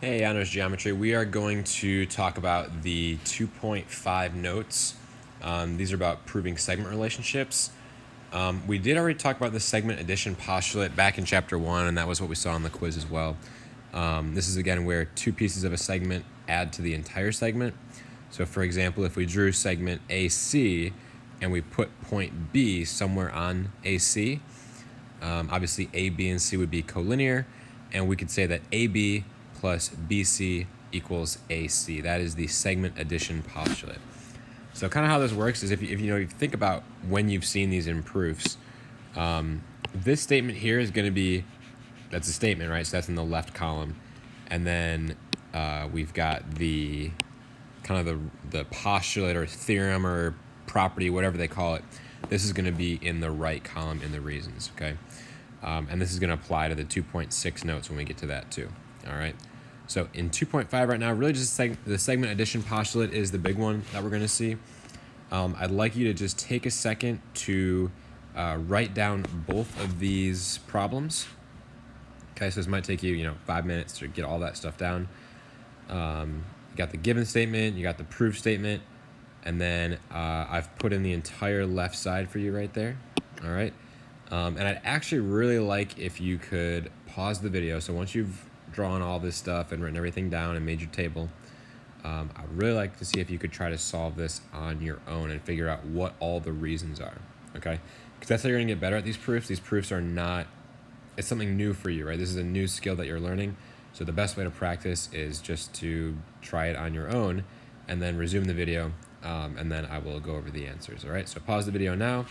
Hey, Honors Geometry. We are going to talk about the 2.5 notes. These are about proving segment relationships. We did already talk about the segment addition postulate back in chapter 1, and that was what we saw in the quiz as well. This is again where two pieces of a segment add to the entire segment. So for example, if we drew segment AC and we put point B somewhere on AC, obviously A, B, and C would be collinear, and we could say that AB plus BC equals AC. That is the segment addition postulate. So kind of how this works is if you think about when you've seen these in proofs, this statement here is going to be, that's a statement, right? So that's in the left column. And then we've got the kind of the postulate or theorem or property, whatever they call it. This is going to be in the right column in the reasons, okay? And this is going to apply to the 2.6 notes when we get to that too, all right? So in 2.5 right now, really just the segment addition postulate is the big one that we're going to see. I'd like you to just take a second to write down both of these problems. Okay, so this might take you, 5 minutes to get all that stuff down. You got the given statement, you got the proof statement, and then I've put in the entire left side for you right there, all right? And I'd actually really like if you could pause the video. So once you've drawn all this stuff and written everything down and made your table, I'd really like to see if you could try to solve this on your own and figure out what all the reasons are, okay? Because that's how you're gonna get better at these proofs. These proofs are not, it's something new for you, right? This is a new skill that you're learning. So the best way to practice is just to try it on your own and then resume the video, and then I will go over the answers, all right? So pause the video now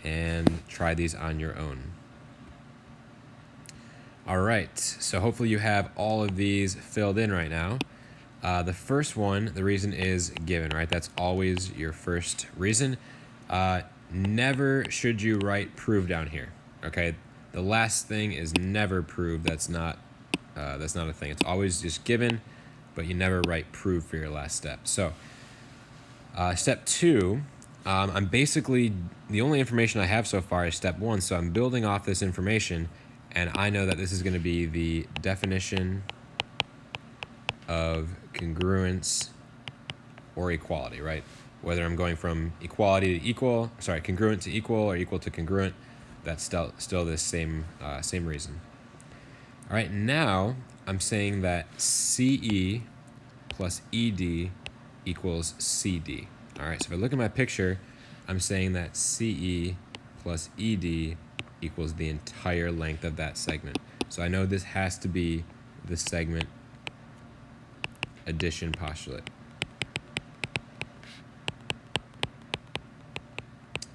and try these on your own. All right, so hopefully you have all of these filled in right now. The first one, the reason is given, right? That's always your first reason. Never should you write prove down here, okay? The last thing is never prove. That's not a thing. It's always just given, but you never write prove for your last step. So step 2, I'm basically, the only information I have so far is step 1, so I'm building off this information, and I know that this is going to be the definition of congruence or equality, right? Whether I'm going from equality to equal, congruent to equal or equal to congruent, that's still the same reason. All right, now I'm saying that CE plus ED equals CD. All right, so if I look at my picture, I'm saying that CE plus ED equals the entire length of that segment. So I know this has to be the segment addition postulate.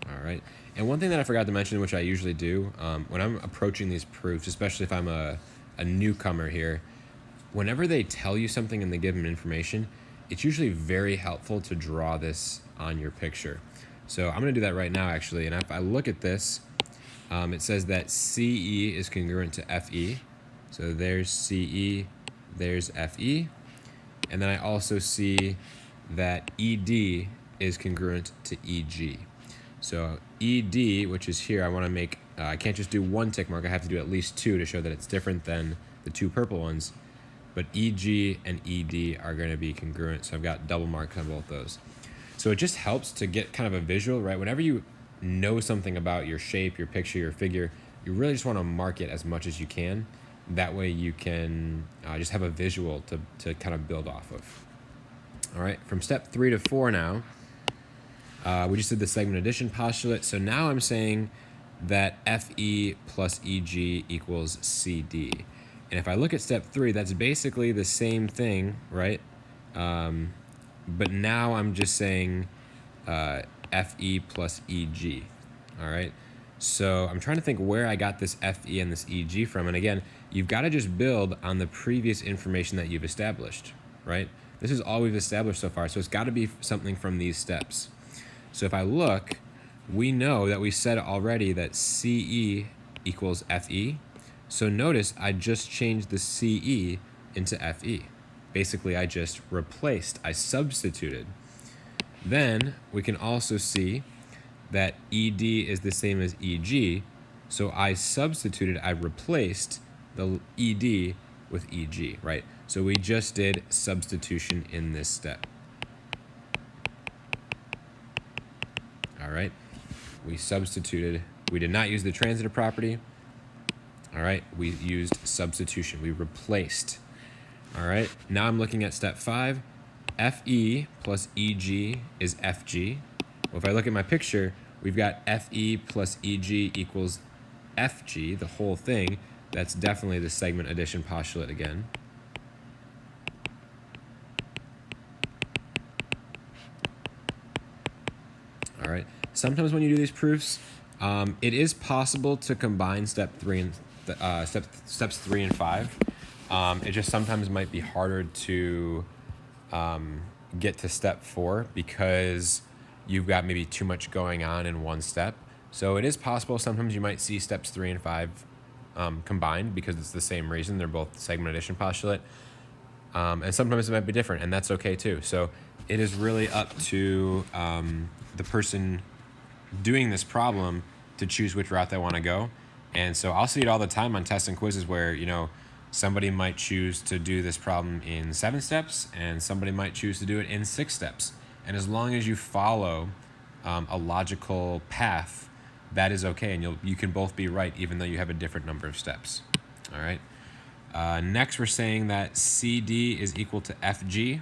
All right, and one thing that I forgot to mention, which I usually do, when I'm approaching these proofs, especially if I'm a newcomer here, whenever they tell you something and they give them information, it's usually very helpful to draw this on your picture. So I'm going to do that right now, actually. And if I look at this, it says that CE is congruent to FE. So there's CE, there's FE. And then I also see that ED is congruent to EG. So ED, which is here, I want to make, I can't just do one tick mark. I have to do at least 2 to show that it's different than the 2 purple ones. But EG and ED are going to be congruent, so I've got double marks on both those. So it just helps to get kind of a visual, right? Whenever you know something about your shape, your picture, your figure, you really just want to mark it as much as you can. That way you can just have a visual to kind of build off of. All right, from step 3 to 4 now, we just did the segment addition postulate. So now I'm saying that FE plus EG equals CD. And if I look at step 3, that's basically the same thing, right? But now I'm just saying FE plus EG, all right? So I'm trying to think where I got this FE and this EG from. And again, you've got to just build on the previous information that you've established, right? This is all we've established so far, so it's got to be something from these steps. So if I look, we know that we said already that CE equals FE. So notice I just changed the CE into FE. Basically, I just replaced, I substituted. Then we can also see that ED is the same as EG. So I substituted, I replaced the ED with EG, right? So we just did substitution in this step. All right, we substituted. We did not use the transitive property. All right, we used substitution. We replaced. All right, now I'm looking at step 5. FE plus EG is FG. Well, if I look at my picture, we've got FE plus EG equals FG, the whole thing. That's definitely the segment addition postulate again. All right. Sometimes when you do these proofs, it is possible to combine steps 3 and 5. It just sometimes might be harder to get to step 4 because you've got maybe too much going on in one step. So it is possible sometimes you might see steps 3 and 5 combined because it's the same reason. They're both segment addition postulate. And sometimes it might be different, and that's okay too. So it is really up to the person doing this problem to choose which route they want to go. And so I'll see it all the time on tests and quizzes where, somebody might choose to do this problem in 7 steps and somebody might choose to do it in 6 steps. And as long as you follow a logical path, that is okay. And you can both be right even though you have a different number of steps. All right. Next, we're saying that CD is equal to FG.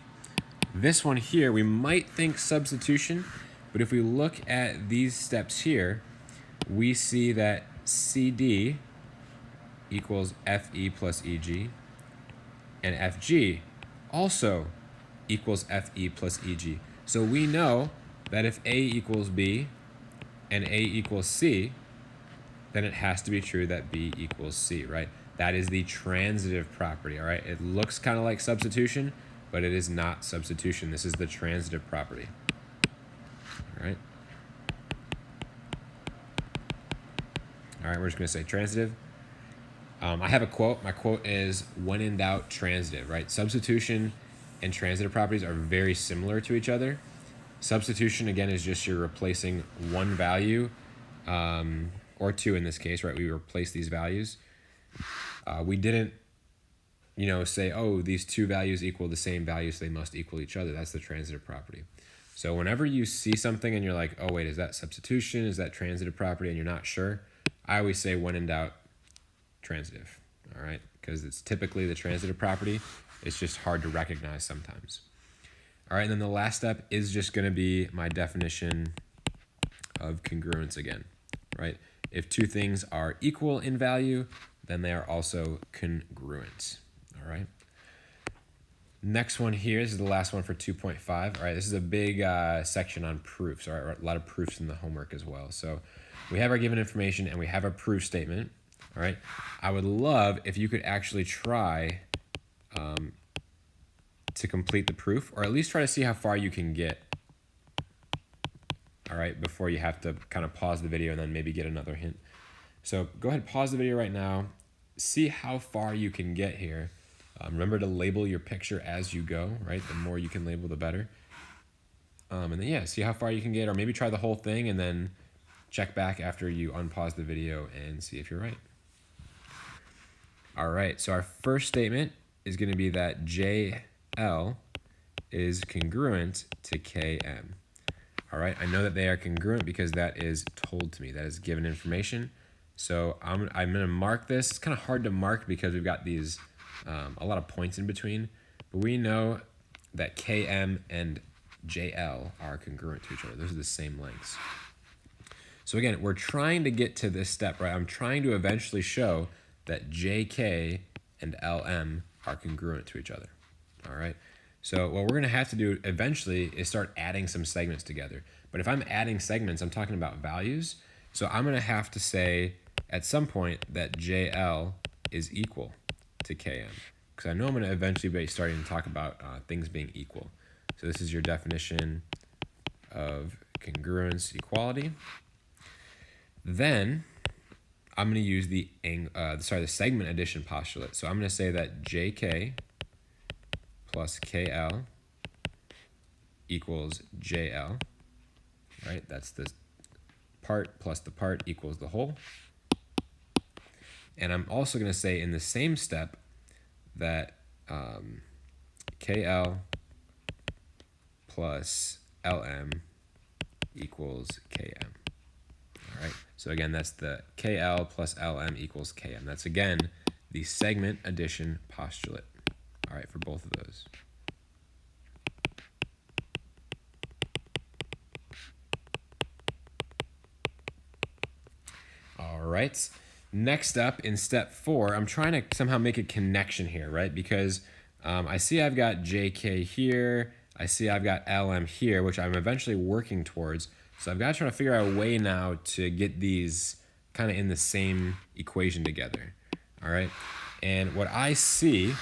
This one here, we might think substitution, but if we look at these steps here, we see that CD equals FE plus EG, and FG also equals FE plus EG. So we know that if A equals B and A equals C, then it has to be true that B equals C, right? That is the transitive property, all right? It looks kind of like substitution, but it is not substitution. This is the transitive property, all right? All right, we're just gonna say transitive. I have a quote. My quote is, when in doubt, transitive, right? Substitution and transitive properties are very similar to each other. Substitution, again, is just you're replacing one value, or 2 in this case, right? We replace these values. We didn't, say, oh, these 2 values equal the same value, so they must equal each other. That's the transitive property. So whenever you see something and you're like, oh, wait, is that substitution? Is that transitive property? And you're not sure, I always say, when in doubt, transitive, all right? Because it's typically the transitive property. It's just hard to recognize sometimes. All right, and then the last step is just going to be my definition of congruence again, right? If 2 things are equal in value, then they are also congruent, all right? Next one here, this is the last one for 2.5. All right, this is a big section on proofs, all right? A lot of proofs in the homework as well. So we have our given information and we have a proof statement, all right? I would love if you could actually try to complete the proof, or at least try to see how far you can get, all right, before you have to kind of pause the video and then maybe get another hint. So go ahead, pause the video right now, see how far you can get here. Remember to label your picture as you go, right? The more you can label, the better. And then, yeah, see how far you can get, or maybe try the whole thing and then check back after you unpause the video and see if you're right. All right, so our first statement is going to be that JL is congruent to KM. All right, I know that they are congruent because that is told to me. That is given information. So I'm going to mark this. It's kind of hard to mark because we've got these, a lot of points in between. But we know that KM and JL are congruent to each other. Those are the same lengths. So again, we're trying to get to this step, right? I'm trying to eventually show that JK and LM are congruent to each other, all right? So what we're gonna have to do eventually is start adding some segments together. But if I'm adding segments, I'm talking about values. So I'm gonna have to say at some point that JL is equal to KM, because I know I'm gonna eventually be starting to talk about things being equal. So this is your definition of congruence equality. Then I'm going to use the segment addition postulate. So I'm going to say that JK plus KL equals JL, right? That's the part plus the part equals the whole. And I'm also going to say in the same step that KL plus LM equals KM. All right, so again, that's the KL plus LM equals KM. That's again the segment addition postulate. All right, for both of those. All right, next up in step 4, I'm trying to somehow make a connection here, right? Because I see I've got JK here, I see I've got LM here, which I'm eventually working towards. So I've got to try to figure out a way now to get these kind of in the same equation together. All right, and what I see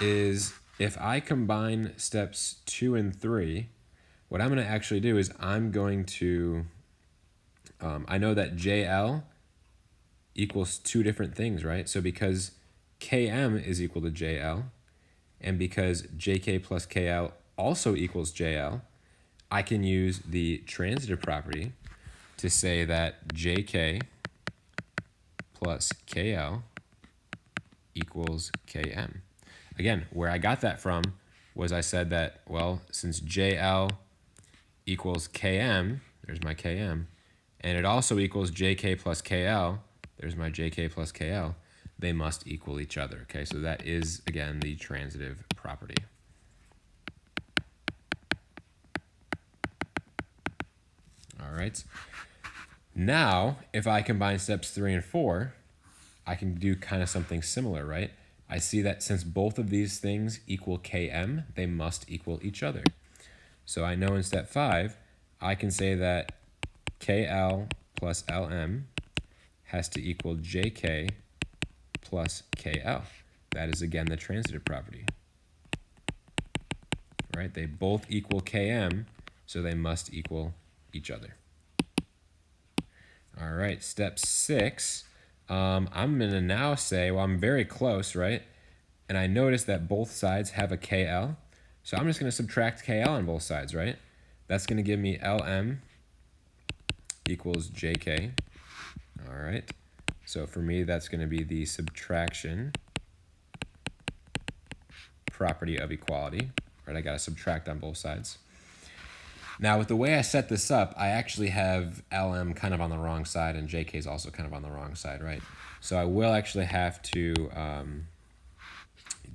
is if I combine steps 2 and 3, what I'm going to actually do is I'm going to, I know that JL equals 2 different things, right? So because KM is equal to JL, and because JK plus KL also equals JL, I can use the transitive property to say that JK plus KL equals KM. Again, where I got that from was I said that, well, since JL equals KM, there's my KM, and it also equals JK plus KL, there's my JK plus KL, they must equal each other, okay? So that is, again, the transitive property. All right. Now, if I combine steps 3 and 4, I can do kind of something similar, right? I see that since both of these things equal Km, they must equal each other. So I know in step 5, I can say that KL plus LM has to equal JK plus KL. That is, again, the transitive property. Right? They both equal Km, so they must equal each other. All right, step 6. I'm going to now say, well, I'm very close, right? And I notice that both sides have a KL. So I'm just going to subtract KL on both sides, right? That's going to give me LM equals JK. All right. So for me, that's going to be the subtraction property of equality, right? I got to subtract on both sides. Now, with the way I set this up, I actually have LM kind of on the wrong side, and JK is also kind of on the wrong side, right? So I will actually have to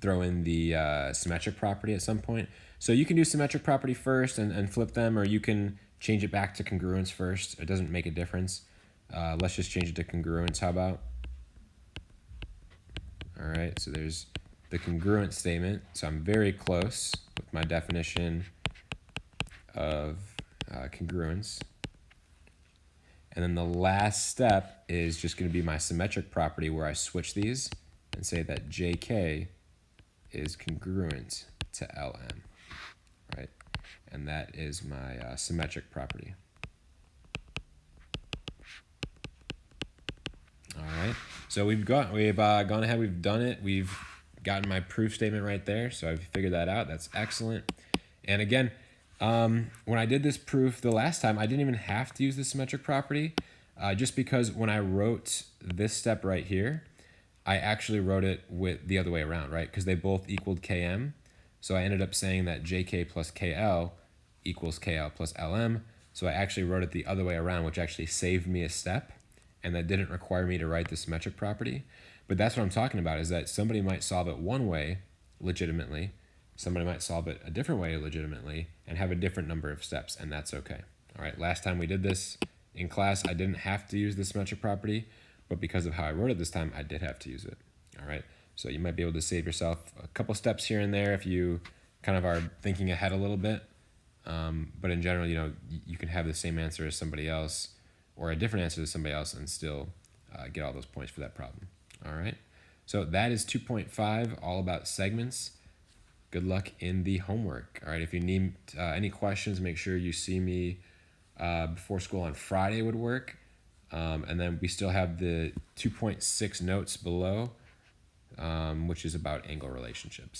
throw in the symmetric property at some point. So you can do symmetric property first and flip them, or you can change it back to congruence first. It doesn't make a difference. Let's just change it to congruence. How about? All right, so there's the congruent statement. So I'm very close with my definition of congruence. And then the last step is just going to be my symmetric property, where I switch these and say that JK is congruent to LM, right? And that is my symmetric property. All right, so we've gone ahead, we've done it. We've gotten my proof statement right there, so I've figured that out. That's excellent. And again, when I did this proof the last time, I didn't even have to use the symmetric property, just because when I wrote this step right here, I actually wrote it with the other way around, right? Because they both equaled Km. So I ended up saying that JK plus KL equals KL plus LM. So I actually wrote it the other way around, which actually saved me a step, and that didn't require me to write the symmetric property. But that's what I'm talking about, is that somebody might solve it one way legitimately, somebody might solve it a different way legitimately, and have a different number of steps, and that's okay. All right, last time we did this in class, I didn't have to use the symmetric property, but because of how I wrote it this time, I did have to use it. All right, so you might be able to save yourself a couple steps here and there if you kind of are thinking ahead a little bit. But in general, you can have the same answer as somebody else, or a different answer to somebody else, and still get all those points for that problem. All right, so that is 2.5, all about segments. Good luck in the homework. All right, if you need any questions, make sure you see me before school on Friday would work. And then we still have the 2.6 notes below, which is about angle relationships.